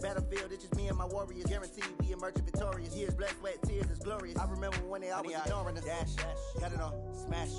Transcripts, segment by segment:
battlefield, it's just me and my warriors. Guaranteed we emerging victorious. Years, blood, sweat, tears, it's glorious. I remember when they always ignoring us. Dash, got it on, smash,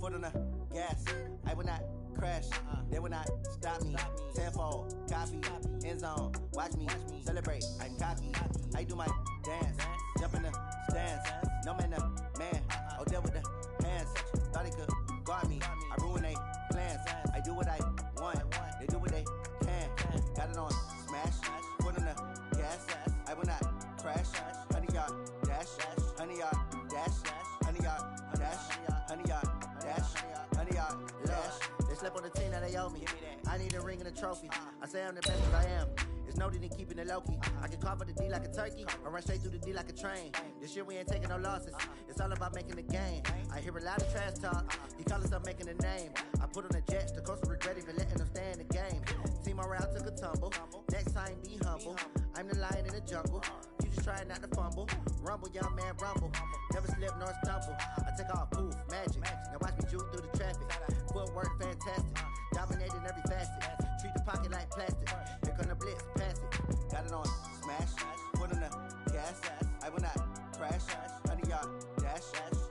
foot on the gas. I will not crash, they will not stop me. Tenfold, copy, end zone, watch me celebrate. I'm cocky, I do my dance, jump in the stands. No man, man, oh deal with the hands. Thought he could guard me, I ruin they plans. I do what I want, they do what they can. Got it on, smash, foot on the gas. I will not crash, 100-yard dash, 100-yard dash, 100-yard dash, 100-yard dash, 100-yard dash. They slept on the team that they owe me. I need a ring and a trophy. I say I'm the best as I am. It's noted in keeping it low-key. I can cough for the D like a turkey, or run straight through the D like a train. This year we ain't taking no losses. It's all about making the game. I hear a lot of trash talk. He call us up making a name. I put on the Jets. The coach regretted for letting them stay in the game. Team around took a tumble. Next time be humble. I'm the lion in the jungle. You just trying not to fumble. Rumble, young man, rumble. Never slip nor stumble. I take off, poof, magic. Now watch me juke through the traffic. Footwork fantastic. Dominating every facet. Treat the pocket like plastic. Here come the blitz, pass it. Got it on, smash. Foot on the gas. I will not crash. 100-yard dash.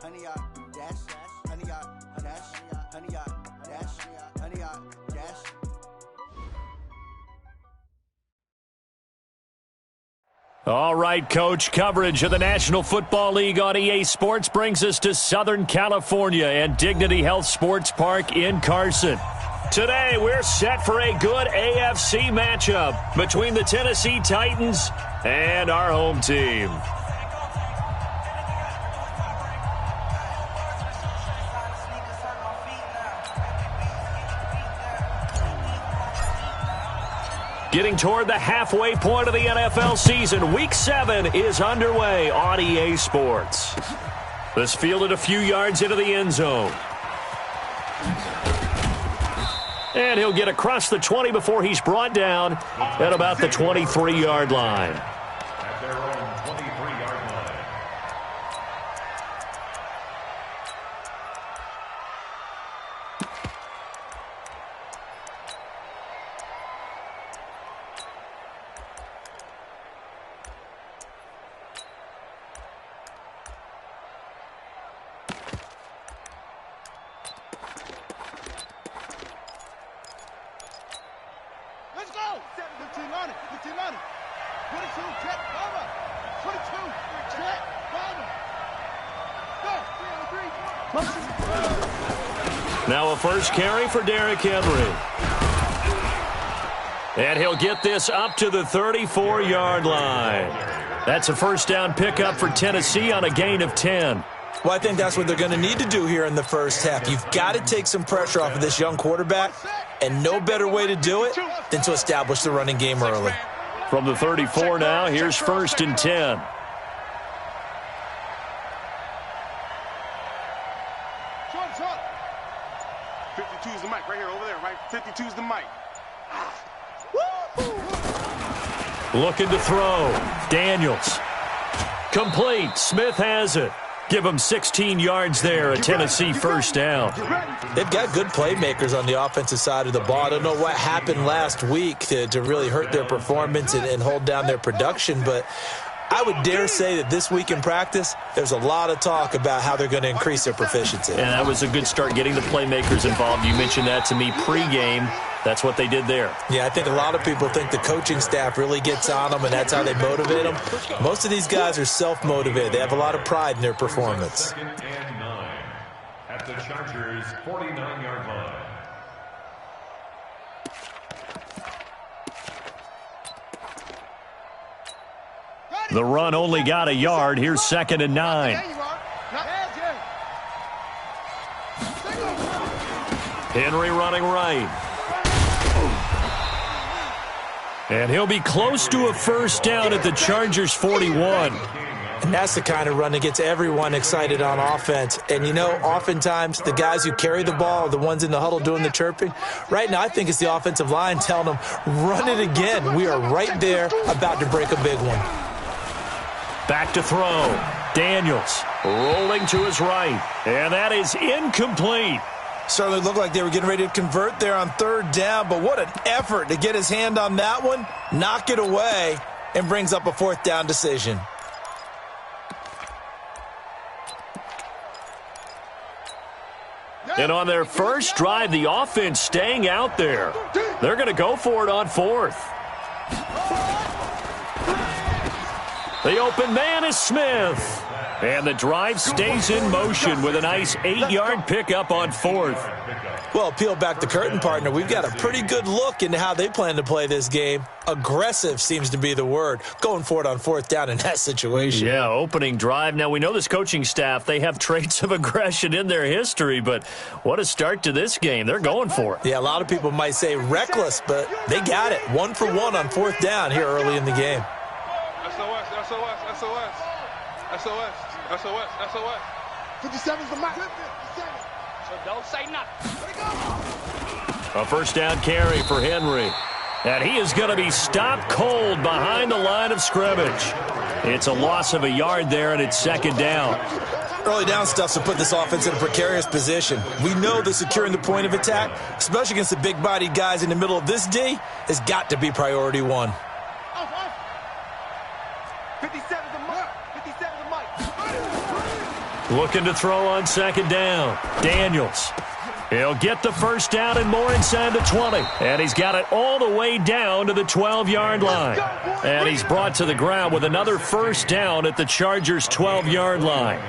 100-yard dash. 100-yard dash. 100-yard dash. 100-yard dash. All right, Coach. Coverage of the National Football League on EA Sports brings us to Southern California and Dignity Health Sports Park in Carson. Today, we're set for a good AFC matchup between the Tennessee Titans and our home team. Getting toward the halfway point of the NFL season, Week 7 is underway on EA Sports. This fielded a few yards into the end zone. And he'll get across the 20 before he's brought down at about the 23-yard line. At their own 23-yard line. Let's go! 15 on it. 15 on it. 22, check, bomber. 22, check, bomber. Go, 3 on 3. Now a first carry for Derrick Henry. And he'll get this up to the 34-yard line. That's a first down pickup for Tennessee on a gain of 10. Well, I think that's what they're going to need to do here in the first half. You've got to take some pressure off of this young quarterback, and no better way to do it than to establish the running game early. From the 34 now, here's first and 10. Short. 52 is the mic right here, over there, right? 52 is the mic. Looking to throw. Daniels. Complete. Smith has it. Give him 16 yards there, a Tennessee first down. They've got good playmakers on the offensive side of the ball. I don't know what happened last week to really hurt their performance and hold down their production, but I would dare say that this week in practice, there's a lot of talk about how they're going to increase their proficiency. And that was a good start getting the playmakers involved. You mentioned that to me pregame. That's what they did there. Yeah, I think a lot of people think the coaching staff really gets on them, and that's how they motivate them. Most of these guys are self-motivated. They have a lot of pride in their performance. 2nd and 9 at the Chargers' 49-yard line. The run only got a yard. Here's 2nd and 9. Henry running right. And he'll be close to a first down at the Chargers' 41. And that's the kind of run that gets everyone excited on offense. And, you know, oftentimes the guys who carry the ball are the ones in the huddle doing the chirping. Right now, I think it's the offensive line telling them, run it again. We are right there about to break a big one. Back to throw. Daniels rolling to his right. And that is incomplete. Certainly looked like they were getting ready to convert there on third down, but what an effort to get his hand on that one, knock it away, and brings up a fourth down decision. And on their first drive, the offense staying out there. They're going to go for it on fourth. The open man is Smith. And the drive stays in motion with a nice 8-yard pickup on fourth. Well, peel back the curtain, partner. We've got a pretty good look into how they plan to play this game. Aggressive seems to be the word. Going for it on fourth down in that situation. Yeah, opening drive. Now, we know this coaching staff, they have traits of aggression in their history, but what a start to this game. They're going for it. Yeah, a lot of people might say reckless, but they got it. 1 for 1 on fourth down here early in the game. SOS, SOS, SOS. SOS, SOS, SOS. 57's the mark. So don't say nothing. A first down carry for Henry. And he is going to be stopped cold behind the line of scrimmage. It's a loss of a yard there, and it's second down. Early down stuff to put this offense in a precarious position. We know that securing the point of attack, especially against the big-bodied guys in the middle of this D, has got to be priority one. 57's the mark. 57's the mark. Looking to throw on second down. Daniels. He'll get the first down and more inside the 20. And he's got it all the way down to the 12-yard line. And he's brought to the ground with another first down at the Chargers' 12-yard line.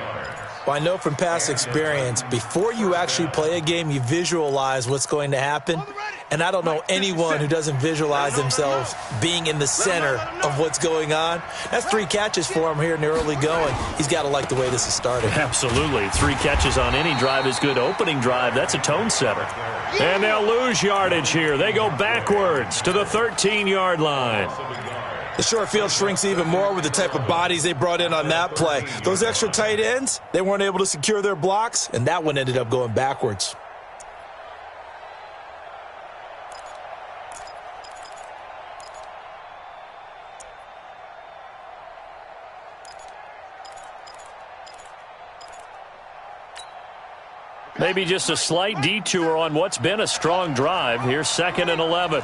Well, I know from past experience, before you actually play a game, you visualize what's going to happen. And I don't know anyone who doesn't visualize themselves being in the center of what's going on. That's 3 catches for him here in the early going. He's got to like the way this is starting. Absolutely. 3 catches on any drive is good. Opening drive, that's a tone setter. And they'll lose yardage here. They go backwards to the 13-yard line. The short field shrinks even more with the type of bodies they brought in on that play. Those extra tight ends, they weren't able to secure their blocks, and that one ended up going backwards. Maybe just a slight detour on what's been a strong drive. Here's 2nd and 11.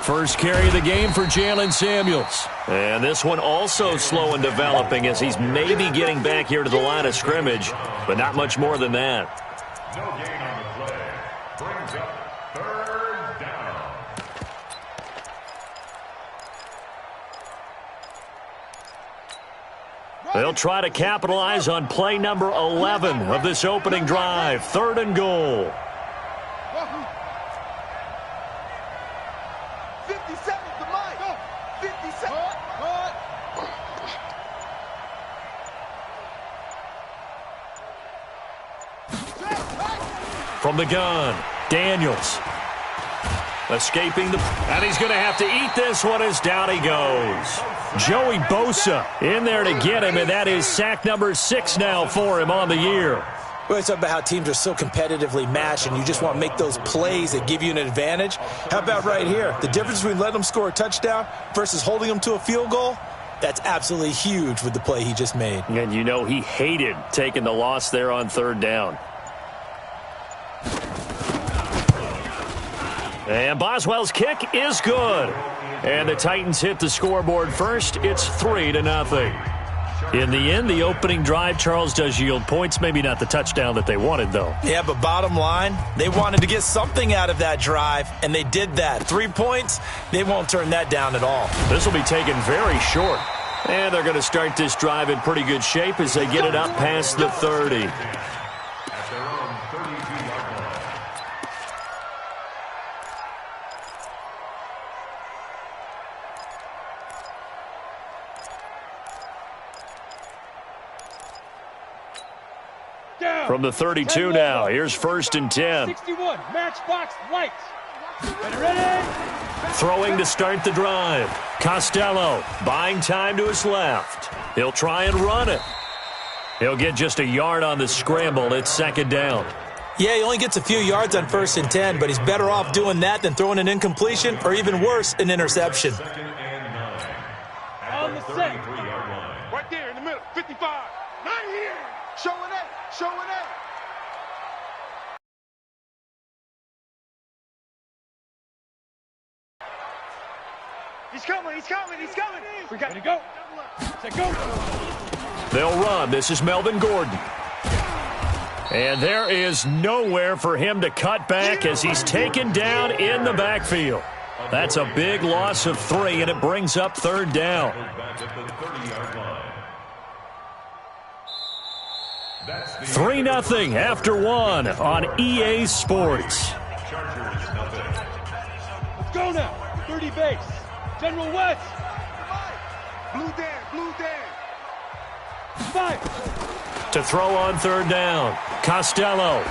First carry of the game for Jalen Samuels. And this one also slow in developing as he's maybe getting back here to the line of scrimmage, but not much more than that. No gain on the play. Brings up third down. They'll try to capitalize on play number 11 of this opening drive. 3rd and goal. 57's the mark. 57. From the gun, Daniels. Escaping the... And he's going to have to eat this one as down he goes. Joey Bosa in there to get him, and that is sack number 6 now for him on the year. We always talk about how teams are so competitively matched, and you just want to make those plays that give you an advantage. How about right here? The difference between letting them score a touchdown versus holding them to a field goal, that's absolutely huge with the play he just made. And you know he hated taking the loss there on 3rd down. And Boswell's kick is good. And the Titans hit the scoreboard first. It's 3-0. In the end, the opening drive, Charles, does yield points. Maybe not the touchdown that they wanted, though. Yeah, but bottom line, they wanted to get something out of that drive, and they did that. 3 points, they won't turn that down at all. This will be taken very short. And they're going to start this drive in pretty good shape as they get it up past the 30. At their own 32-yard line. From the 32 now, here's 1st and 10. 61, matchbox lights. Ready? Throwing to start the drive. Costello buying time to his left. He'll try and run it. He'll get just a yard on the scramble. It's 2nd down. Yeah, he only gets a few yards on 1st and 10, but he's better off doing that than throwing an incompletion or even worse, an interception. 2nd and 9. At On their the set. 33-yard line. Right there in the middle, 55. Not here. Showing up. He's coming, he's coming, he's coming. We got to go. Set, go. They'll run. This is Melvin Gordon. And there is nowhere for him to cut back as he's taken down in the backfield. That's a big loss of 3, and it brings up 3rd down. 3-0 after 1 on EA Sports. Let's go now. 30 base. General West. Blue Dan, blue Dan. 5. To throw on 3rd down. Costello.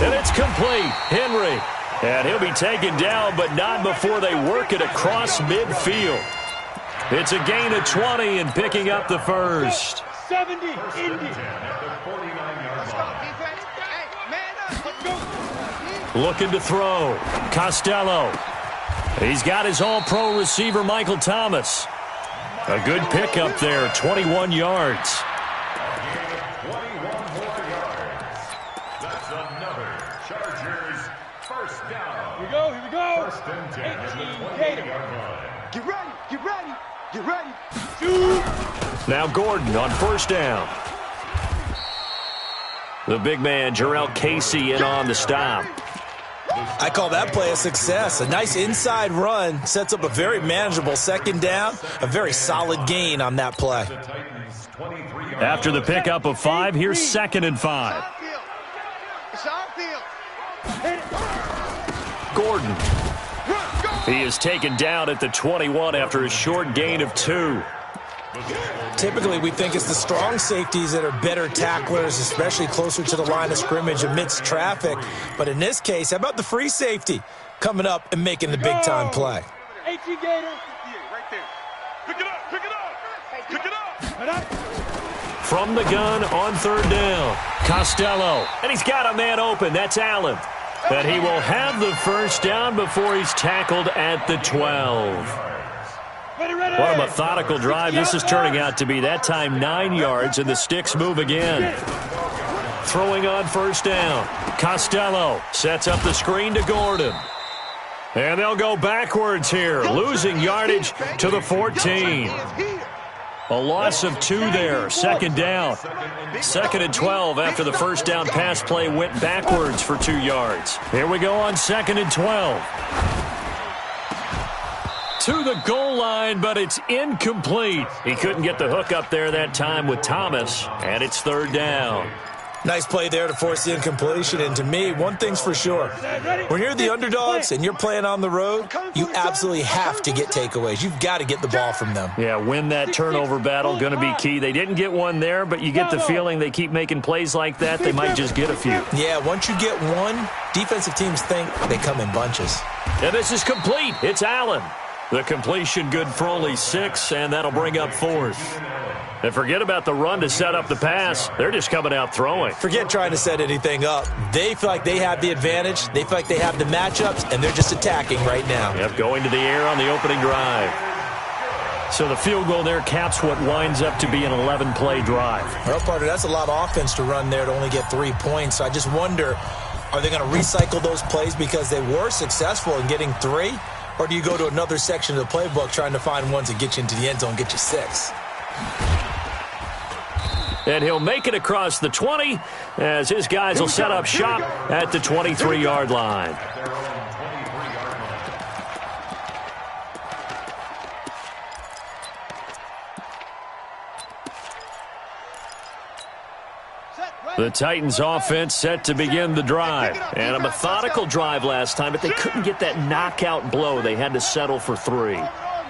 And it's complete. Henry. And he'll be taken down, but not before they work it across midfield. It's a gain of 20 and picking up the first. 70. Indy. Let's go, defense. Hey, man up. Let's go. Looking to throw. Costello. He's got his all-pro receiver, Michael Thomas. A good pickup there, 21 yards. 21 more yards. That's another Chargers first down. Here we go, here we go. First and 10 at the 18 20-yard line. Get ready, get ready, get ready. Shoot. Now Gordon on 1st down. The big man, Jarrell Casey, in on the stop. I call that play a success. A nice inside run sets up a very manageable 2nd down. A very solid gain on that play. After the pickup of 5, here's 2nd and 5. It's our field. Gordon. He is taken down at the 21 after a short gain of 2. Typically, we think it's the strong safeties that are better tacklers, especially closer to the line of scrimmage amidst traffic. But in this case, how about the free safety coming up and making the big-time play? 18 Gator. Yeah, right there. Pick it up, pick it up, pick it up. From the gun on 3rd down. Costello. And he's got a man open. That's Allen. And he will have the first down before he's tackled at the 12. What a methodical drive this is turning out to be. That time 9 yards, and the sticks move again. Throwing on 1st down. Costello sets up the screen to Gordon. And they'll go backwards here, losing yardage to the 14. A loss of 2 there, 2nd down. 2nd and 12 after the first down pass play went backwards for 2 yards. Here we go on 2nd and 12. To the goal line, but it's incomplete. He couldn't get the hook up there that time with Thomas, and it's 3rd down. Nice play there to force the incompletion. And to me, one thing's for sure. When you're the underdogs and you're playing on the road, you absolutely have to get takeaways. You've got to get the ball from them. Yeah, win that turnover battle, going to be key. They didn't get one there, but you get the feeling they keep making plays like that, they might just get a few. Yeah, once you get one, defensive teams think they come in bunches. And this is complete. It's Allen. The completion good for only 6, and that'll bring up 4th. And forget about the run to set up the pass. They're just coming out throwing. Forget trying to set anything up. They feel like they have the advantage. They feel like they have the matchups, and they're just attacking right now. Yep, going to the air on the opening drive. So the field goal there caps what winds up to be an 11-play drive. Well, partner, that's a lot of offense to run there to only get 3 points. So I just wonder, are they going to recycle those plays because they were successful in getting 3? Or do you go to another section of the playbook trying to find ones that get you into the end zone and get you 6? And he'll make it across the 20 as his guys will set up shop at the 23-yard line. The Titans offense set to begin the drive. And a methodical drive last time, but they couldn't get that knockout blow. They had to settle for 3.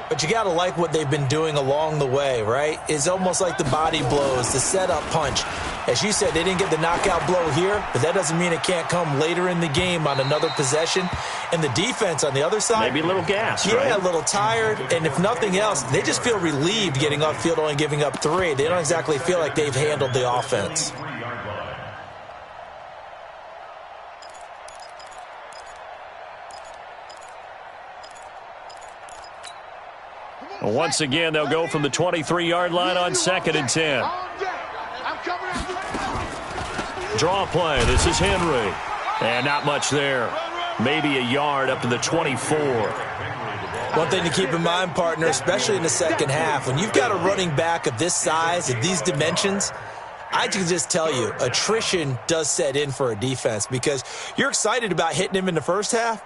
But you got to like what they've been doing along the way, right? It's almost like the body blows, the setup punch. As you said, they didn't get the knockout blow here, but that doesn't mean it can't come later in the game on another possession. And the defense on the other side, maybe a little gas, yeah, right? A little tired. And if nothing else, they just feel relieved getting upfield, only giving up 3. They don't exactly feel like they've handled the offense. Once again, they'll go from the 23-yard line on 2nd and 10. I'm coming after Draw play. This is Henry. And not much there. Maybe a yard up to the 24. One thing to keep in mind, partner, especially in the second half, when you've got a running back of this size, of these dimensions, I can just tell you, attrition does set in for a defense because you're excited about hitting him in the first half,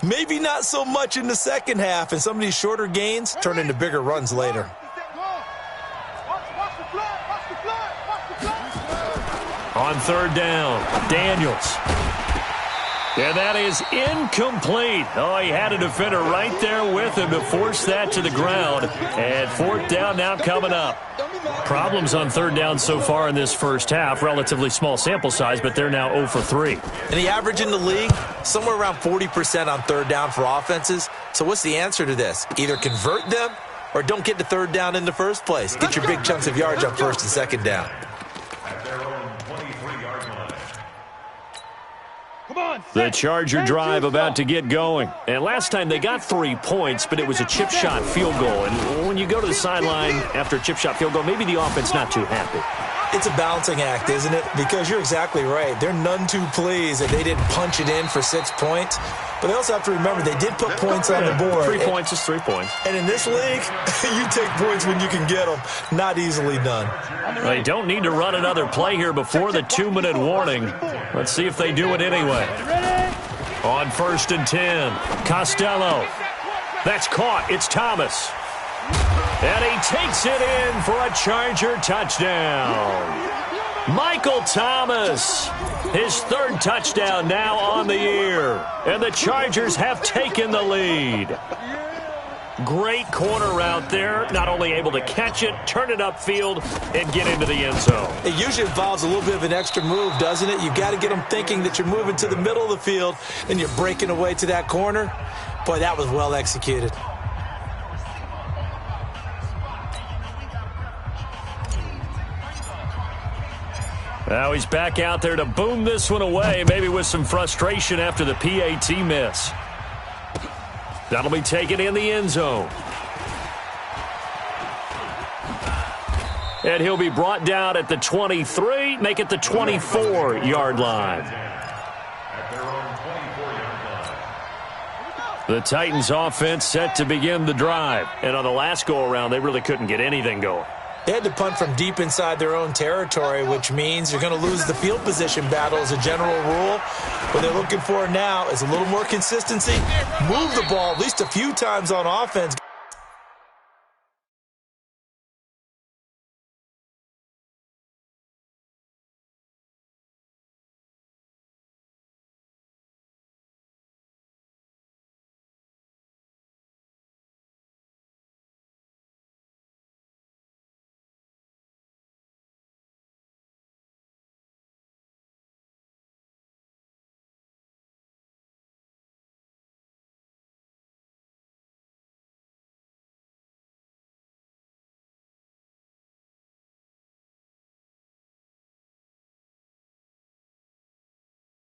maybe not so much in the second half, and some of these shorter gains turn into bigger runs later. On third down, Daniels. And that is incomplete. Oh, he had a defender right there with him to force that to the ground. And fourth down now coming up. Problems on third down so far in this first half. Relatively small sample size, but they're now 0 for 3. And the average in the league, somewhere around 40% on third down for offenses. So what's the answer to this? Either convert them or don't get to third down in the first place. Get your big chunks of yards up first and second down. The Charger drive about to get going. And last time they got 3 points, but it was a chip shot field goal. And when you go to the sideline after a chip shot field goal, maybe the offense not too happy. It's a balancing act, isn't it? Because you're exactly right. They're none too pleased that they didn't punch it in for 6 points. But they also have to remember they did put points on the board. 3 points is 3 points. And in this league, you take points when you can get them. Not easily done. They don't need to run another play here before the 2-minute warning. Let's see if they do it anyway. On 1st and 10, Costello. That's caught. It's Thomas. And he takes it in for a Charger touchdown. Michael Thomas, his 3rd touchdown now on the year. And the Chargers have taken the lead. Great corner route there. Not only able to catch it, turn it upfield, and get into the end zone. It usually involves a little bit of an extra move, doesn't it? You've got to get them thinking that you're moving to the middle of the field and you're breaking away to that corner. Boy, that was well executed. Now he's back out there to boom this one away, maybe with some frustration after the PAT miss. That'll be taken in the end zone. And he'll be brought down at the 23, make it the 24-yard line. The Titans offense set to begin the drive. And on the last go-around, they really couldn't get anything going. They had to punt from deep inside their own territory, which means you're going to lose the field position battle as a general rule. What they're looking for now is a little more consistency. Move the ball at least a few times on offense.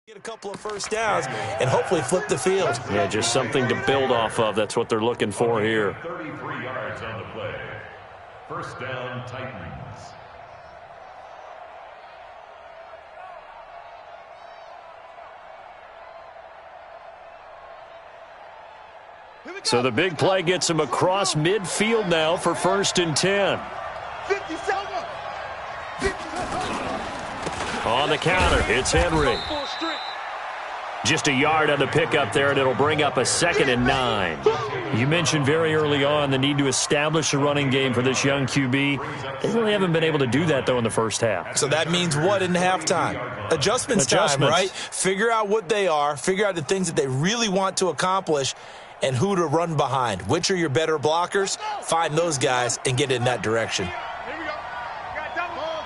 Get a couple of first downs and hopefully flip the field. Yeah, just something to build off of. That's what they're looking for here. 33 yards on the play. First down, Titans. So the big play gets him across midfield now for 1st and 10. 57. On the counter, it's Henry. Just a yard on the pickup there, and it'll bring up a 2nd and 9. You mentioned very early on the need to establish a running game for this young QB. They really haven't been able to do that, though, in the first half. So that means what in halftime? Adjustments time, right? Figure out what they are, figure out the things that they really want to accomplish, and who to run behind. Which are your better blockers? Find those guys and get in that direction. Here we go. Got double.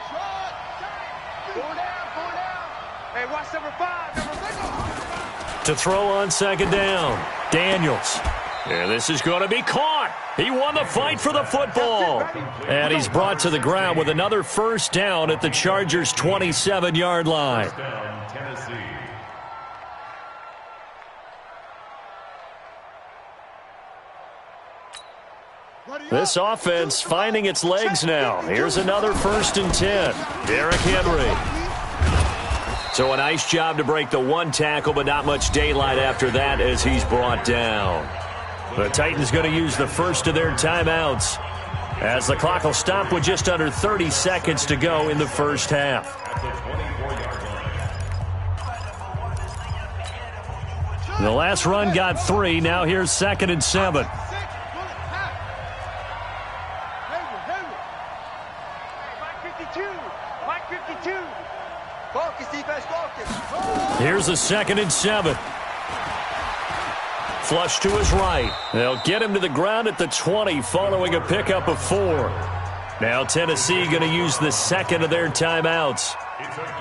Four down. Hey, watch number 5. To throw on 2nd down, Daniels. And this is going to be caught. He won the fight for the football. And he's brought to the ground with another first down at the Chargers' 27-yard line. This offense finding its legs now. Here's another 1st and 10. Derrick Henry. So a nice job to break the one tackle, but not much daylight after that as he's brought down. The Titans going to use the first of their timeouts as the clock will stop with just under 30 seconds to go in the first half. The last run got 3. Now here's 2nd and 7. Here's a 2nd and 7. Flush to his right. They'll get him to the ground at the 20 following a pickup of 4. Now Tennessee going to use the second of their timeouts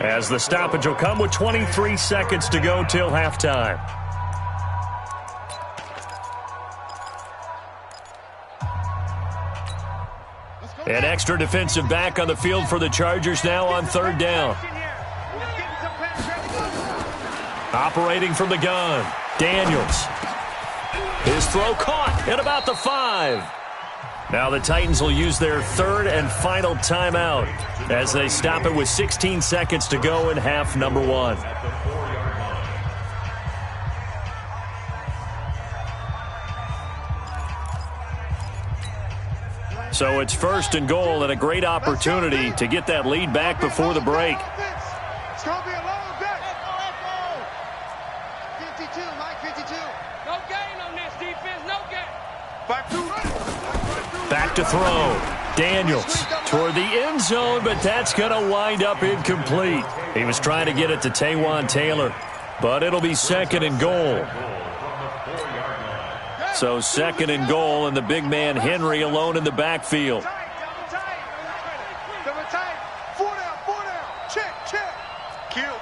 as the stoppage will come with 23 seconds to go till halftime. An extra defensive back on the field for the Chargers now on 3rd down. Operating from the gun, Daniels. His throw caught at about the 5. Now the Titans will use their 3rd and final timeout as they stop it with 16 seconds to go in half number 1. So it's 1st and goal and a great opportunity to get that lead back before the break. It's going to be a long day. 52, Mike, 52. No gain on this defense, no gain. Back to throw. Daniels toward the end zone, but that's going to wind up incomplete. He was trying to get it to Taywan Taylor, but it'll be 2nd and goal. So 2nd and goal, and the big man Henry alone in the backfield. Double tight. 4 down, 4 down. Check. Kill.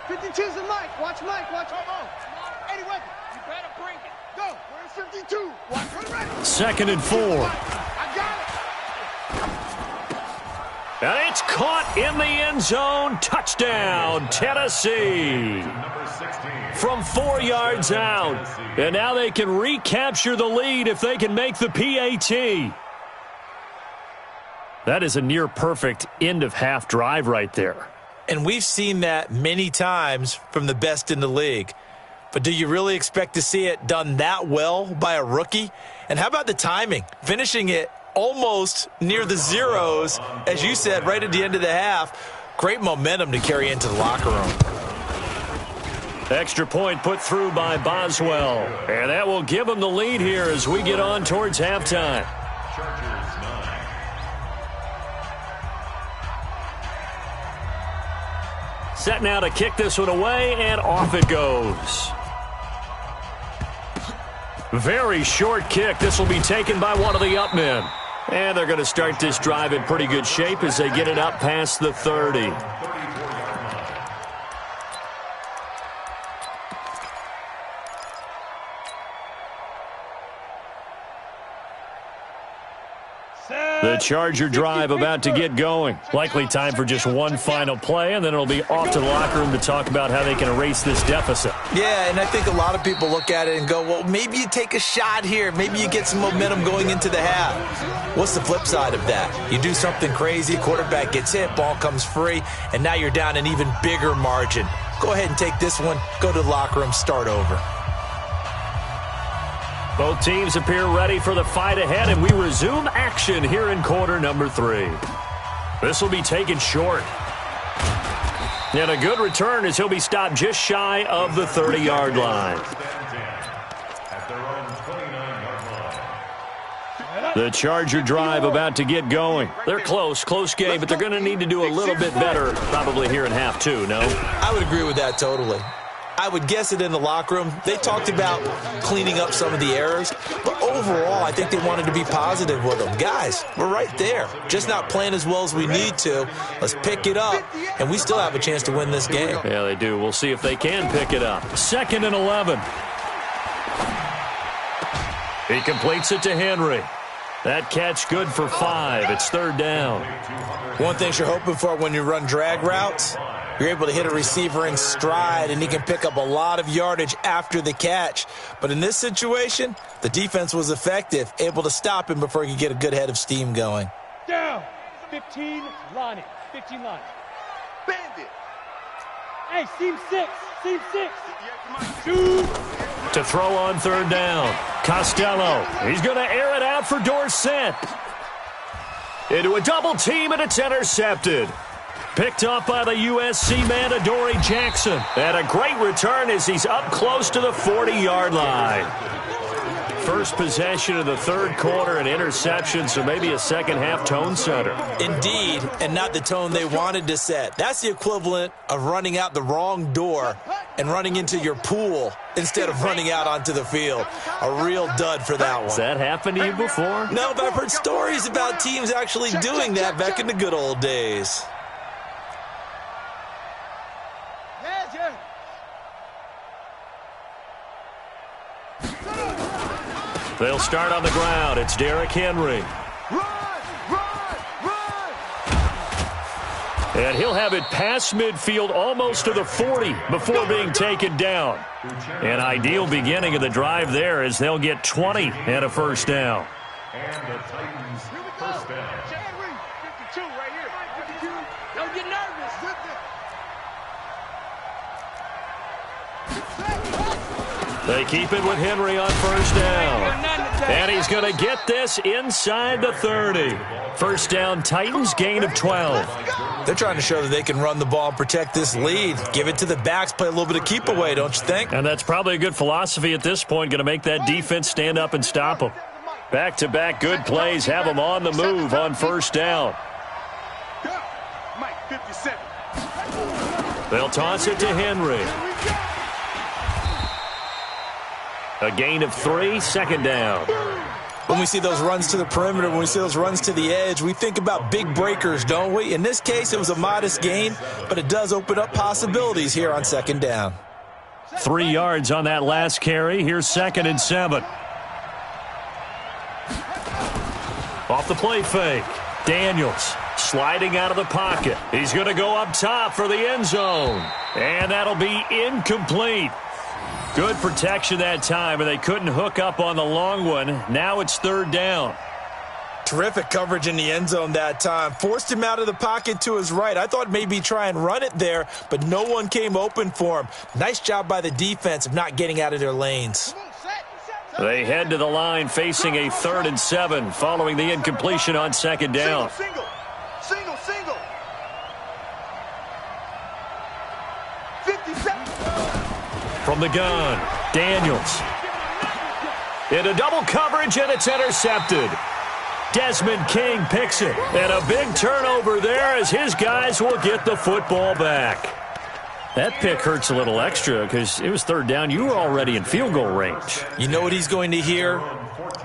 52's a Mike. Watch Mike. Come on. Eddie, wait. You better bring it. Go. Where's 52? Watch. Put it ready. 2nd and 4. I got it. And it's caught in the end zone. Touchdown, Tennessee. From 4 yards out. And now they can recapture the lead if they can make the PAT. That is a near-perfect end-of-half drive right there. And we've seen that many times from the best in the league. But do you really expect to see it done that well by a rookie? And how about the timing? Finishing it almost near the zeros, as you said, right at the end of the half. Great momentum to carry into the locker room. Extra point put through by Boswell. And that will give them the lead here as we get on towards halftime. Set now to kick this one away, and off it goes. Very short kick. This will be taken by one of the up men. And they're going to start this drive in pretty good shape as they get it up past the 30. The Charger drive about to get going. Likely time for just one final play, and then it'll be off to the locker room to talk about how they can erase this deficit. Yeah, and I think a lot of people look at it and go, well, maybe you take a shot here. Maybe you get some momentum going into the half. What's the flip side of that? You do something crazy, quarterback gets hit, ball comes free, and now you're down an even bigger margin. Go ahead and take this one, go to the locker room, start over. Both teams appear ready for the fight ahead, and we resume action here in quarter number 3. This will be taken short. And a good return as he'll be stopped just shy of the 30-yard line. The Charger drive about to get going. They're close game, but they're going to need to do a little bit better probably here in half 2, no? I would agree with that totally. I would guess it in the locker room. They talked about cleaning up some of the errors, but overall, I think they wanted to be positive with them. Guys, we're right there. Just not playing as well as we need to. Let's pick it up, and we still have a chance to win this game. Yeah, they do. We'll see if they can pick it up. 2nd and 11. He completes it to Henry. That catch good for 5. It's 3rd down. One thing you're hoping for when you run drag routes, you're able to hit a receiver in stride, and he can pick up a lot of yardage after the catch. But in this situation, the defense was effective, able to stop him before he could get a good head of steam going. Down. 15, Lonnie. 15, Lonnie. Bandit. Hey, seam 6. Seam 6. 2. To throw on third down. Costello. He's going to air it out for Dorsett. Into a double team, and it's intercepted. Picked up by the USC man, Adoree Jackson. And a great return as he's up close to the 40-yard line. First possession of the third quarter, an interception, so maybe a second-half tone setter. Indeed, and not the tone they wanted to set. That's the equivalent of running out the wrong door and running into your pool instead of running out onto the field. A real dud for that one. Has that happened to you before? No, but I've heard stories about teams actually doing that back in the good old days. They'll start on the ground. It's Derrick Henry. And he'll have it past midfield almost to the 40 before being taken down. An ideal beginning of the drive there as they'll get 20 and a first down. And the Titans first down. 52 right here. 52. Don't get nervous. They keep it with Henry on first down. And he's going to get this inside the 30. First down, Titans, gain of 12. They're trying to show that they can run the ball and protect this lead. Give it to the backs, play a little bit of keep away, don't you think? And that's probably a good philosophy at this point, going to make that defense stand up and stop them. Back-to-back good plays have them on the move on first down. Mike, 57. They'll toss it to Henry. A gain of 3, second down. When we see those runs to the perimeter, when we see those runs to the edge, we think about big breakers, don't we? In this case, it was a modest gain, but it does open up possibilities here on second down. 3 yards on that last carry. Here's 2nd and 7. Off the play fake. Daniels sliding out of the pocket. He's going to go up top for the end zone. And that'll be incomplete. Good protection that time, and they couldn't hook up on the long one. Now it's third down. Terrific coverage in the end zone that time. Forced him out of the pocket to his right. I thought maybe try and run it there, but no one came open for him. Nice job by the defense of not getting out of their lanes. They head to the line facing a 3rd and 7 following the incompletion on second down. Single. 57. From the gun, Daniels. Into double coverage, and it's intercepted. Desmond King picks it. And a big turnover there as his guys will get the football back. That pick hurts a little extra because it was third down. You were already in field goal range. You know what he's going to hear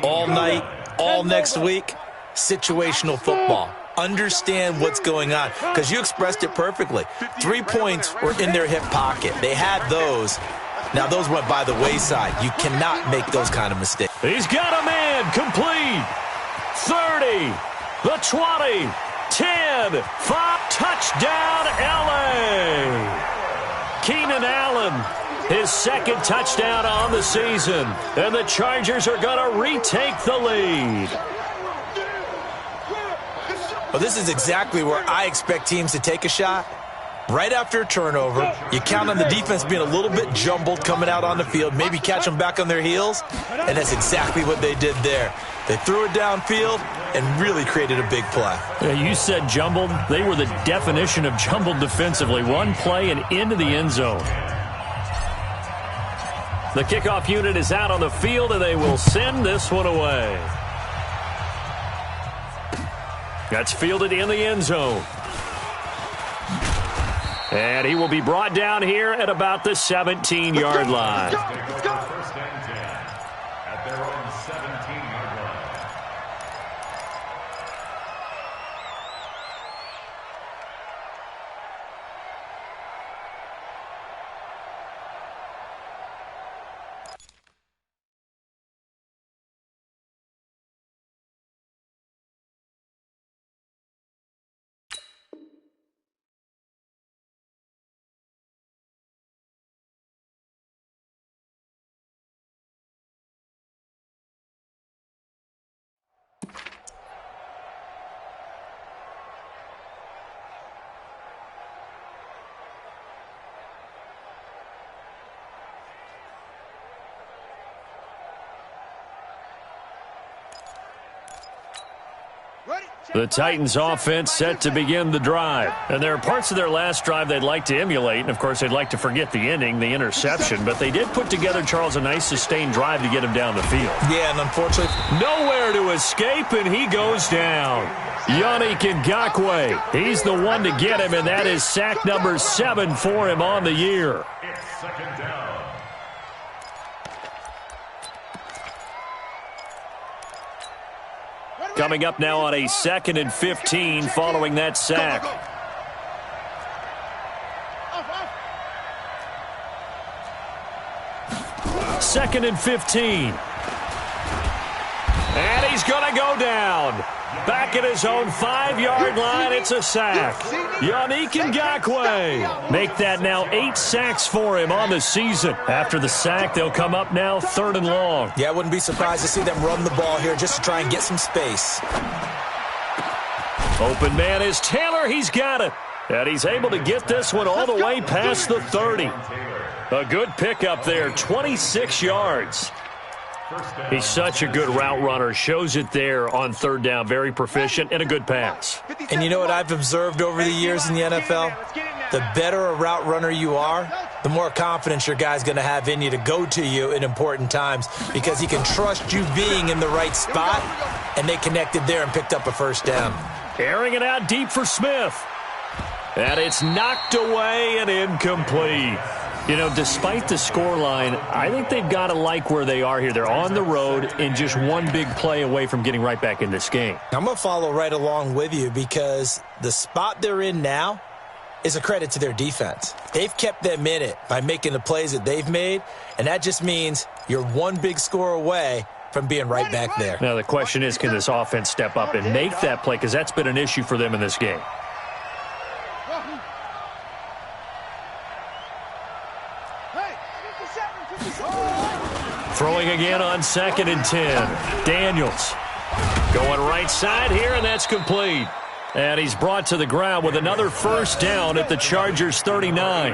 all night, all next week? Situational football. Understand what's going on, because you expressed it perfectly. 3 points were in their hip pocket. They had those. Now, those went by the wayside. You cannot make those kind of mistakes. He's got a man complete. 30, the 20, 10, 5, touchdown, L.A. Keenan Allen, his 2nd touchdown on the season. And the Chargers are going to retake the lead. Well, this is exactly where I expect teams to take a shot. Right after a turnover, you count on the defense being a little bit jumbled coming out on the field, maybe catch them back on their heels, and that's exactly what they did there. They threw it downfield and really created a big play. You said jumbled. They were the definition of jumbled defensively. One play and into the end zone. The kickoff unit is out on the field, and they will send this one away. That's fielded in the end zone. And he will be brought down here at about the 17-yard line. First and 10 at their own 17-yard line. The Titans offense set to begin the drive. And there are parts of their last drive they'd like to emulate. And, of course, they'd like to forget the ending, the interception. But they did put together, Charles, a nice sustained drive to get him down the field. Yeah, and unfortunately, nowhere to escape, and he goes down. Yannick Ngakoue, he's the one to get him, and that is sack number 7 for him on the year. It's second down. Coming up now on a 2nd and 15 following that sack. Second and 15. And he's going to go down. Back at his own 5-yard line, it's a sack. Yannick Ngakoue make that now 8 sacks for him on the season. After the sack, they'll come up now 3rd and long. Yeah, I wouldn't be surprised to see them run the ball here just to try and get some space. Open man is Taylor. He's got it. And he's able to get this one all the way past the 30. A good pickup there, 26 yards. He's such a good route runner. Shows it there on 3rd down. Very proficient and a good pass. And you know what I've observed over the years in the NFL? The better a route runner you are, the more confidence your guy's going to have in you to go to you in important times because he can trust you being in the right spot, and they connected there and picked up a 1st down. Airing it out deep for Smith. And it's knocked away and incomplete. You know, despite the scoreline, I think they've got to like where they are here. They're on the road and just one big play away from getting right back in this game. I'm going to follow right along with you because the spot they're in now is a credit to their defense. They've kept them in it by making the plays that they've made, and that just means you're one big score away from being right back there. Now, the question is, can this offense step up and make that play? Because that's been an issue for them in this game. Throwing again on 2nd and 10. Daniels going right side here, and that's complete. And he's brought to the ground with another 1st down at the Chargers' 39.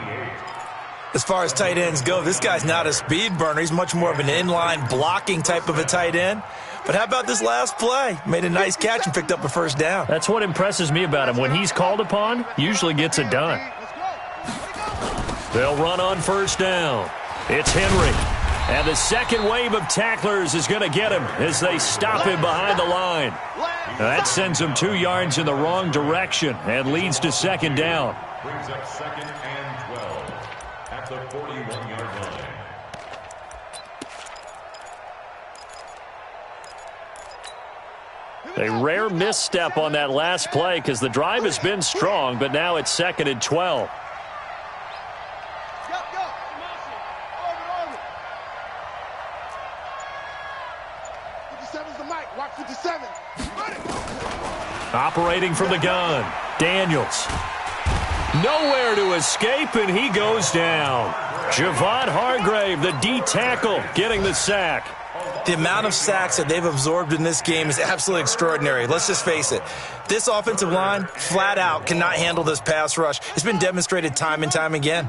As far as tight ends go, this guy's not a speed burner. He's much more of an inline blocking type of a tight end. But how about this last play? Made a nice catch and picked up a 1st down. That's what impresses me about him. When he's called upon, usually gets it done. They'll run on 1st down. It's Henry. And the second wave of tacklers is going to get him as they stop him behind the line. That sends him 2 yards in the wrong direction and leads to 2nd down. Brings up 2nd and 12 at the 41-yard line. A rare misstep on that last play because the drive has been strong, but now it's 2nd and 12. Operating from the gun, Daniels. Nowhere to escape, and he goes down. Javon Hargrave, the D tackle, getting the sack. The amount of sacks that they've absorbed in this game is absolutely extraordinary. Let's just face it. This offensive line, flat out, cannot handle this pass rush. It's been demonstrated time and time again.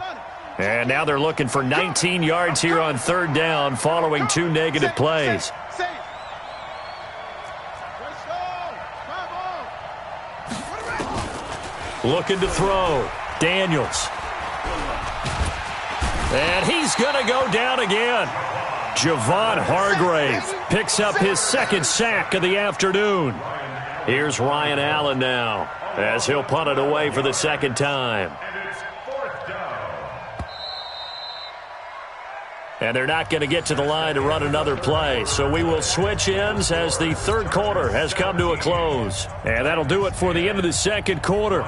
And now they're looking for 19 yards here on 3rd down following 2 negative plays. Looking to throw. Daniels. And he's going to go down again. Javon Hargrave picks up his 2nd sack of the afternoon. Here's Ryan Allen now as he'll punt it away for the 2nd time. And they're not going to get to the line to run another play. So we will switch ends as the 3rd quarter has come to a close. And that'll do it for the end of the 2nd quarter.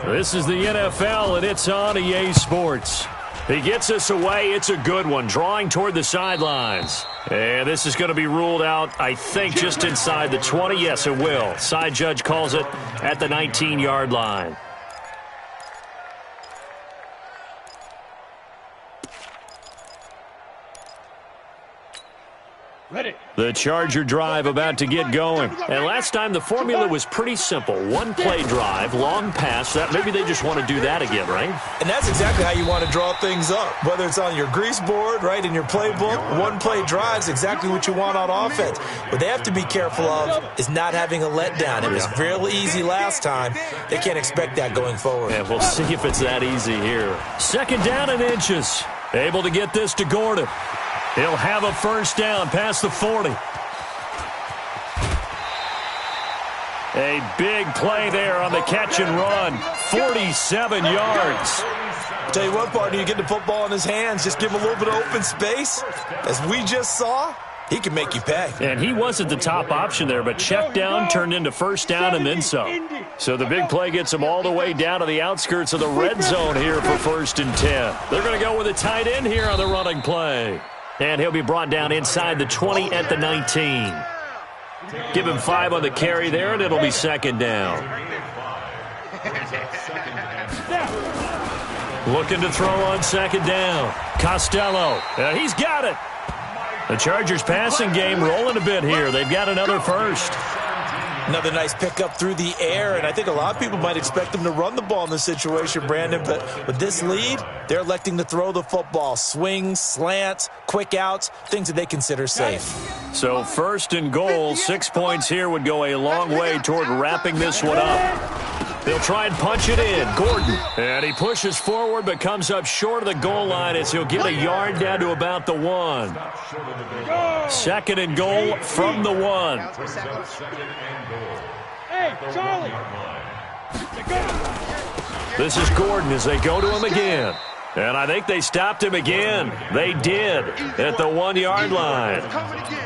This is the NFL, and it's on EA Sports. He gets us away. It's a good one, drawing toward the sidelines. And this is going to be ruled out, I think, just inside the 20. Yes, it will. Side judge calls it at the 19-yard line. Ready. The Charger drive about to get going. And last time the formula was pretty simple. One play drive, long pass. That maybe they just want to do that again, right? And that's exactly how you want to draw things up. Whether it's on your grease board, right, in your playbook, one play drive is exactly what you want on offense. What they have to be careful of is not having a letdown. It was real easy last time. They can't expect that going forward. And we'll see if it's that easy here. Second down and inches. Able to get this to Gordon. He'll have a first down past the 40. A big play there on the catch and run. 47 yards. Tell you what, partner, you get the football in his hands, just give him a little bit of open space. As we just saw, he can make you pay. And he wasn't the top option there, but check down turned into first down and then some. So the big play gets him all the way down to the outskirts of the red zone here for 1st and 10. They're going to go with a tight end here on the running play. And he'll be brought down inside the 20 at the 19. Give him 5 on the carry there, and it'll be second down. Looking to throw on second down. Costello. He's got it. The Chargers passing game rolling a bit here. They've got another first. Another nice pickup through the air, and I think a lot of people might expect them to run the ball in this situation, Brandon, but with this lead, they're electing to throw the football. Swings, slants, quick outs, things that they consider safe. So 1st and goal, 6 points here would go a long way toward wrapping this one up. They'll try and punch it in. Gordon. And he pushes forward but comes up short of the goal line as he'll get a yard down to about the 1. 2nd and goal from the 1. Hey, Charlie. This is Gordon as they go to him again. And I think they stopped him again. They did at the 1-yard line.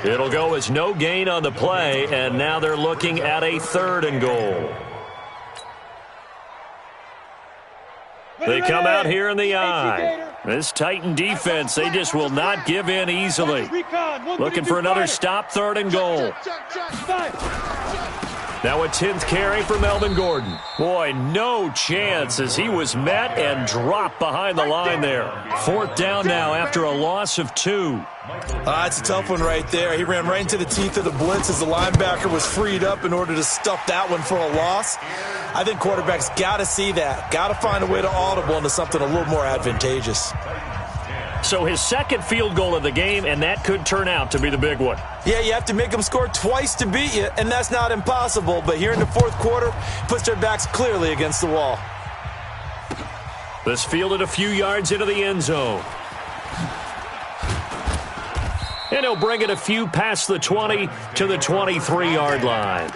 It'll go as no gain on the play, and now they're looking at a 3rd and goal. They come out here in the eye. This Titan defense, they just will not give in easily. Looking for another stop, 3rd and goal. Now a 10th carry for Melvin Gordon. Boy, no chance as he was met and dropped behind the line there. 4th down now after a loss of 2. It's a tough one right there. He ran right into the teeth of the blitz as the linebacker was freed up in order to stuff that one for a loss. I think quarterbacks got to see that. Got to find a way to audible into something a little more advantageous. So his 2nd field goal of the game, and that could turn out to be the big one. Yeah, you have to make them score twice to beat you, and that's not impossible. But here in the 4th quarter, puts their backs clearly against the wall. This fielded a few yards into the end zone. And he'll bring it a few past the 20 to the 23-yard line.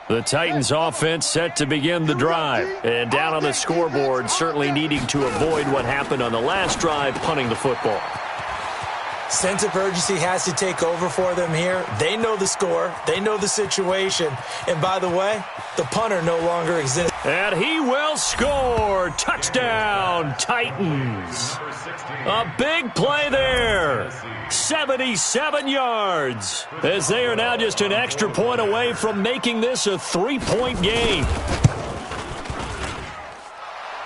The Titans offense set to begin the drive. And down on the scoreboard, certainly needing to avoid what happened on the last drive, punting the football. Sense of urgency has to take over for them here. They know the score. They know the situation. And by the way, the punter no longer exists. And he will score. Touchdown, Titans. A big play there. 77 yards. As they are now just an extra point away from making this a 3-point game.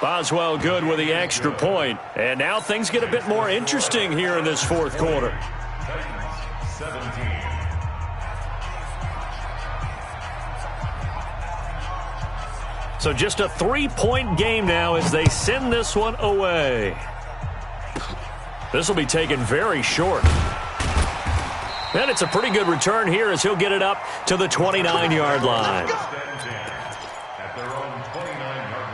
Boswell good with the extra point. And now things get a bit more interesting here in this 4th quarter. So just a 3-point game now as they send this one away. This will be taken very short. And it's a pretty good return here as he'll get it up to the 29-yard line. At their own 29-yard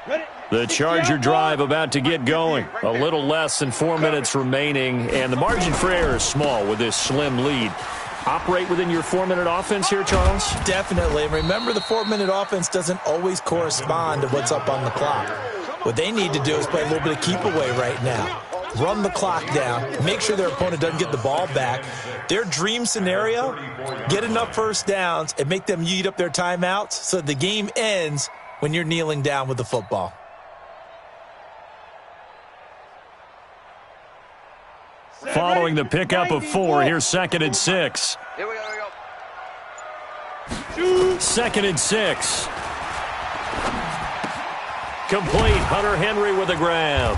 line. The Charger drive about to get going. A little less than 4 minutes remaining, and the margin for error is small with this slim lead. Operate within your 4-minute offense here, Charles? Definitely. And remember, the 4-minute offense doesn't always correspond to what's up on the clock. What they need to do is play a little bit of keep away right now. Run the clock down. Make sure their opponent doesn't get the ball back. Their dream scenario, get enough first downs and make them eat up their timeouts so the game ends when you're kneeling down with the football. throwing the pickup of 4. Here's 2nd and 6. Here we go. 2nd and 6. Complete. Hunter Henry with a grab.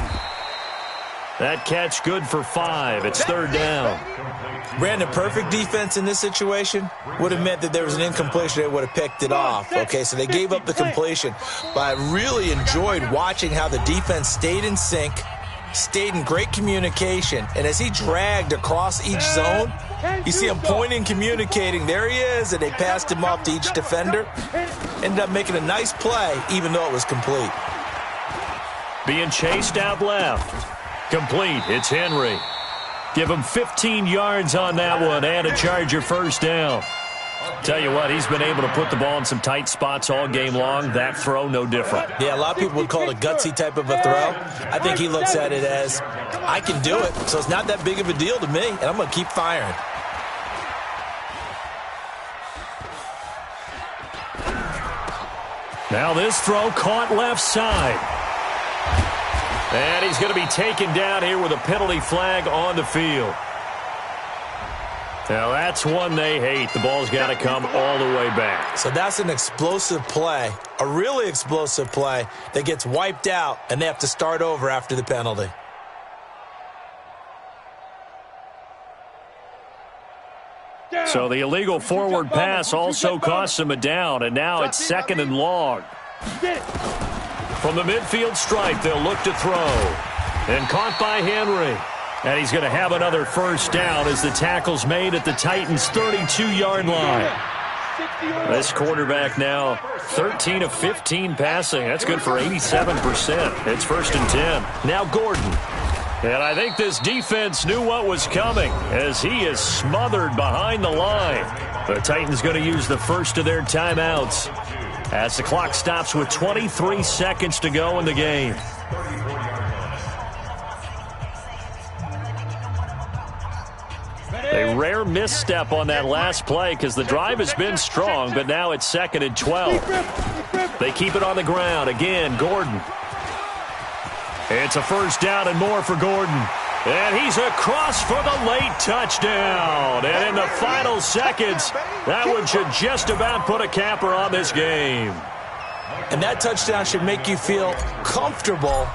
That catch good for 5. It's 3rd down. Brandon, perfect defense in this situation would have meant that there was an incompletion. They would have picked it off. Okay, so they gave up the completion. But I really enjoyed watching how the defense stayed in sync, stayed in great communication. And as he dragged across each zone, you see him pointing, communicating. There he is, and they passed him off to each defender. Ended up making a nice play, even though it was complete. Being chased out left. Complete. It's Henry. Give him 15 yards on that one and a Charger first down. Tell you what, he's been able to put the ball in some tight spots all game long. That throw, no different. Yeah, a lot of people would call it a gutsy type of a throw. I think he looks at it as, I can do it, so it's not that big of a deal to me, and I'm going to keep firing. Now this throw caught left side. And he's going to be taken down here with a penalty flag on the field. Now that's one they hate. The ball's got to come all the way back. So that's an explosive play, a really explosive play that gets wiped out, and they have to start over after the penalty. So the illegal forward pass also costs him a down, and now it's 2nd and long. From the midfield stripe, they'll look to throw. And caught by Henry. And he's going to have another first down as the tackle's made at the Titans' 32-yard line. This quarterback now 13 of 15 passing. That's good for 87%. It's 1st and 10. Now Gordon. And I think this defense knew what was coming as he is smothered behind the line. The Titans going to use the first of their timeouts as the clock stops with 23 seconds to go in the game. A rare misstep on that last play because the drive has been strong, but now it's 2nd and 12. They keep it on the ground. Again, Gordon. It's a first down and more for Gordon. And he's across for the late touchdown. And in the final seconds, that one should just about put a capper on this game. And that touchdown should make you feel comfortable.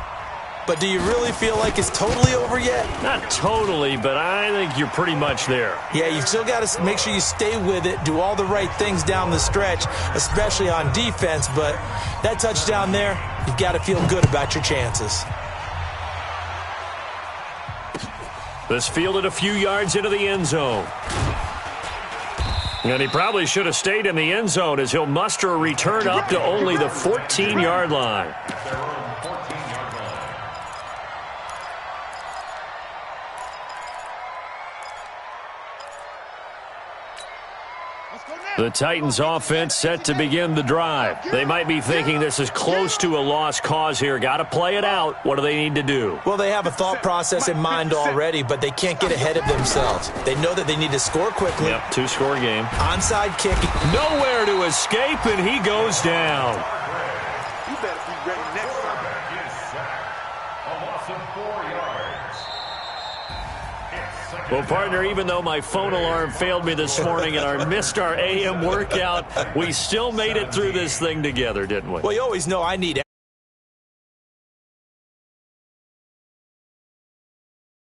But do you really feel like it's totally over yet? Not totally, but I think you're pretty much there. Yeah, you've still got to make sure you stay with it, do all the right things down the stretch, especially on defense. But that touchdown there, you've got to feel good about your chances. This fielded a few yards into the end zone. And he probably should have stayed in the end zone as he'll muster a return up to only the 14-yard line. The Titans offense set to begin the drive. They might be thinking this is close to a lost cause here. Got to play it out. What do they need to do? Well, they have a thought process in mind already, but they can't get ahead of themselves. They know that they need to score quickly. Yep, 2-score game. Onside kick. Nowhere to escape, and he goes down. You better be ready next time. A loss of 4 yards. Well, partner, even though my phone alarm failed me this morning and missed our AM workout, we still made it through this thing together, didn't we? Well, you always know I need